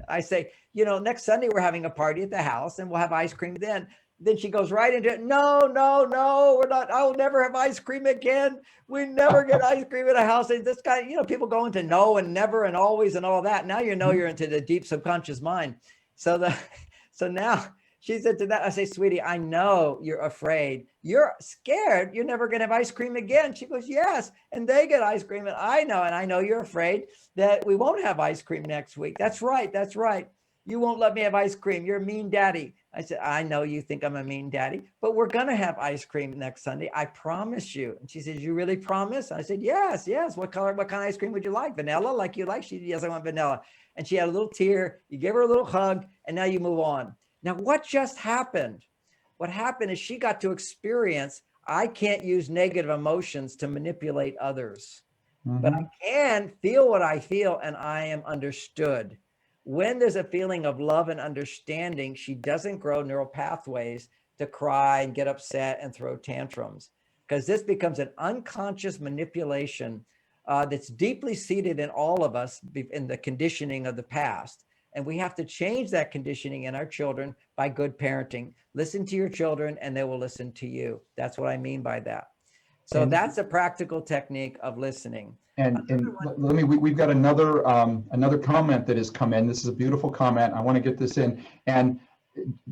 I say, "Next Sunday, we're having a party at the house and we'll have ice cream then." Then she goes right into it. No, we're not. I'll never have ice cream again. We never get ice cream at a house. And this guy, people go into no and never and always and all that. Now, you're into the deep subconscious mind. So now she said to that, I say, "Sweetie, I know you're afraid. You're scared. You're never going to have ice cream again." She goes, "Yes. And they get ice cream. And I know you're afraid that we won't have ice cream next week." That's right. You won't let me have ice cream. You're a mean daddy." I said, "I know you think I'm a mean daddy, but we're going to have ice cream next Sunday. I promise you." And she says, "You really promise?" I said, Yes. What kind of ice cream would you like? Vanilla like you like? She said, "Yes, I want vanilla." And she had a little tear. You give her a little hug and now you move on. Now, what just happened? What happened is she got to experience, I can't use negative emotions to manipulate others, but I can feel what I feel and I am understood. When there's a feeling of love and understanding, she doesn't grow neural pathways to cry and get upset and throw tantrums, because this becomes an unconscious manipulation that's deeply seated in all of us in the conditioning of the past. And we have to change that conditioning in our children by good parenting. Listen to your children and they will listen to you. That's what I mean by that. So that's a practical technique of listening. And we've got another comment that has come in. This is a beautiful comment. I want to get this in. And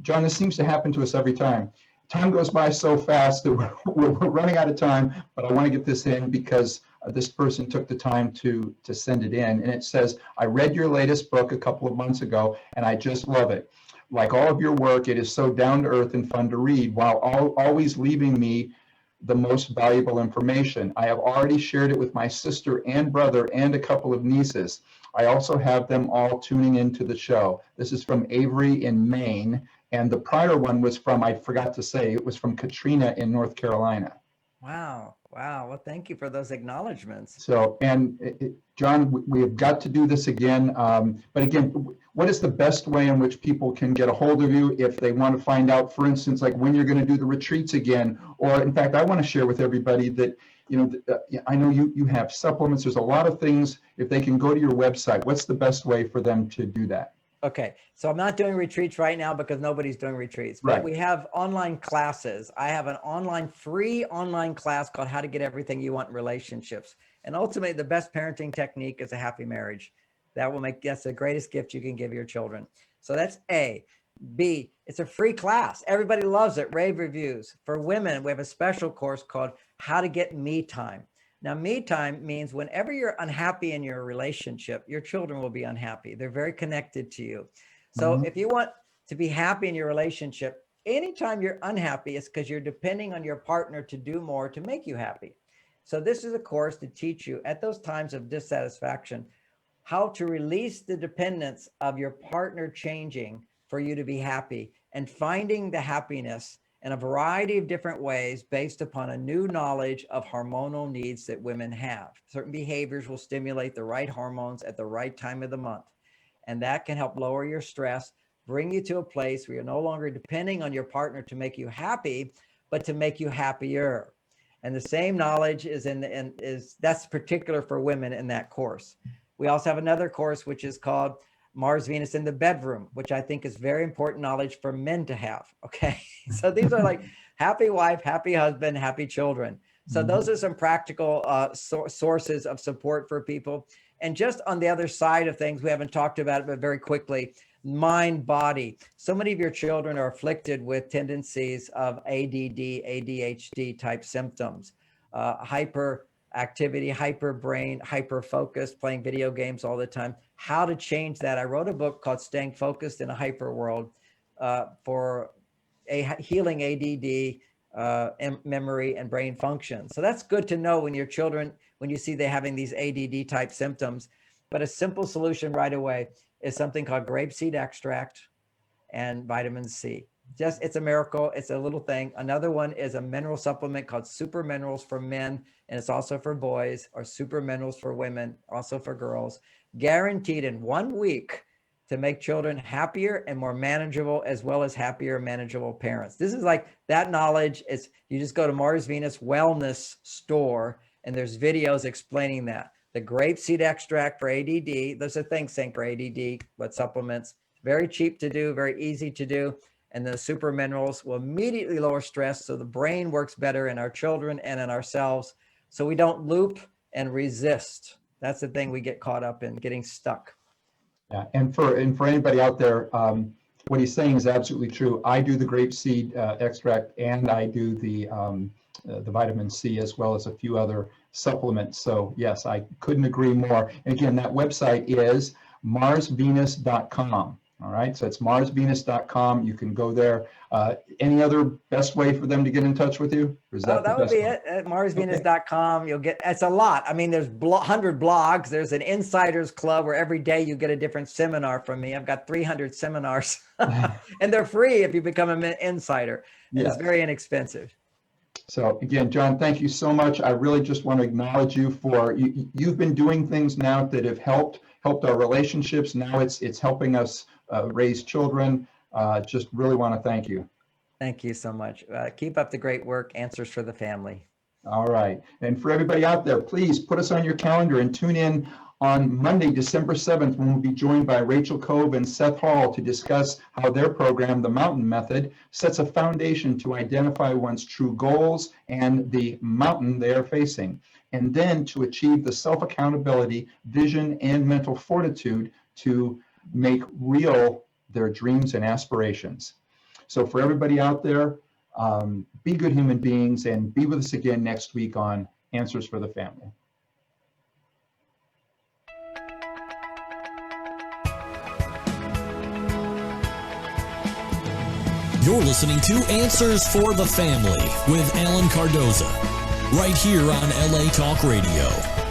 John, this seems to happen to us every time. Time goes by so fast that we're running out of time, but I want to get this in because this person took the time to send it in. And it says, "I read your latest book a couple of months ago, and I just love it. Like all of your work, it is so down to earth and fun to read, while always leaving me the most valuable information. I have already shared it with my sister and brother and a couple of nieces. I also have them all tuning into the show." This is from Avery in Maine. And the prior one was from, I forgot to say, it was from Katrina in North Carolina. Wow. Well, thank you for those acknowledgments. So, and John, we have got to do this again. But again, what is the best way in which people can get a hold of you if they want to find out, for instance, like when you're going to do the retreats again? Or in fact, I want to share with everybody that, I know you have supplements. There's a lot of things. If they can go to your website, what's the best way for them to do that? Okay, so I'm not doing retreats right now because nobody's doing retreats, but Right. we have online classes. I have an free online class called How to Get Everything You Want in Relationships. And ultimately, the best parenting technique is a happy marriage. That's the greatest gift you can give your children. So that's A. B, it's a free class. Everybody loves it. Rave reviews. For women, we have a special course called How to Get Me Time. Now, me time means whenever you're unhappy in your relationship, your children will be unhappy. They're very connected to you. So if you want to be happy in your relationship, anytime you're unhappy, it's because you're depending on your partner to do more to make you happy. So this is a course to teach you at those times of dissatisfaction, how to release the dependence of your partner changing for you to be happy and finding the happiness in a variety of different ways based upon a new knowledge of hormonal needs that women have. Certain behaviors will stimulate the right hormones at the right time of the month. And that can help lower your stress, bring you to a place where you're no longer depending on your partner to make you happy, but to make you happier. And the same knowledge that's particular for women in that course. We also have another course, which is called Mars, Venus in the Bedroom, which I think is very important knowledge for men to have. Okay. So these are like happy wife, happy husband, happy children. So those are some practical sources of support for people. And just on the other side of things, we haven't talked about it, but very quickly, mind, body. So many of your children are afflicted with tendencies of ADD, ADHD type symptoms, hyperactivity, hyper brain, hyper focus, playing video games all the time. How to change that. I wrote a book called Staying Focused in a Hyper World for healing ADD, memory and brain function. So that's good to know when your children, when you see they're having these ADD type symptoms. But a simple solution right away is something called grapeseed extract and vitamin C. It's a miracle. It's a little thing. Another one is a mineral supplement called Super Minerals for men, and it's also for boys, or Super Minerals for women, also for girls, guaranteed in 1 week to make children happier and more manageable, as well as happier, manageable parents. This is like that knowledge. You just go to Mars Venus Wellness store, and there's videos explaining that. The grapeseed extract for ADD, there's a thing saying for ADD, what supplements, very cheap to do, very easy to do. And the super minerals will immediately lower stress, so the brain works better in our children and in ourselves, so we don't loop and resist. That's the thing we get caught up in, getting stuck. Yeah, and for anybody out there, what he's saying is absolutely true. I do the grapeseed extract, and I do the vitamin C, as well as a few other supplements. So yes, I couldn't agree more. And again, that website is marsvenus.com. All right, so it's marsvenus.com. You can go there. Any other best way for them to get in touch with you? Or is that would be it. At marsvenus.com, you'll get, it's a lot. I mean, there's 100 blogs. There's an insiders club where every day you get a different seminar from me. I've got 300 seminars and they're free if you become an insider. And It's very inexpensive. So again, John, thank you so much. I really just want to acknowledge you for, you've been doing things now that have helped our relationships. Now it's helping us raise children. Just really want to thank you. Thank you so much. Keep up the great work. Answers for the Family. All right. And for everybody out there, please put us on your calendar and tune in on Monday, December 7th, when we'll be joined by Rachel Cove and Seth Hall to discuss how their program, The Mountain Method, sets a foundation to identify one's true goals and the mountain they are facing, and then to achieve the self-accountability, vision, and mental fortitude to make real their dreams and aspirations. So for everybody out there, be good human beings, and be with us again next week on Answers for the Family. You're listening to Answers for the Family with Alan Cardoza, right here on LA Talk Radio.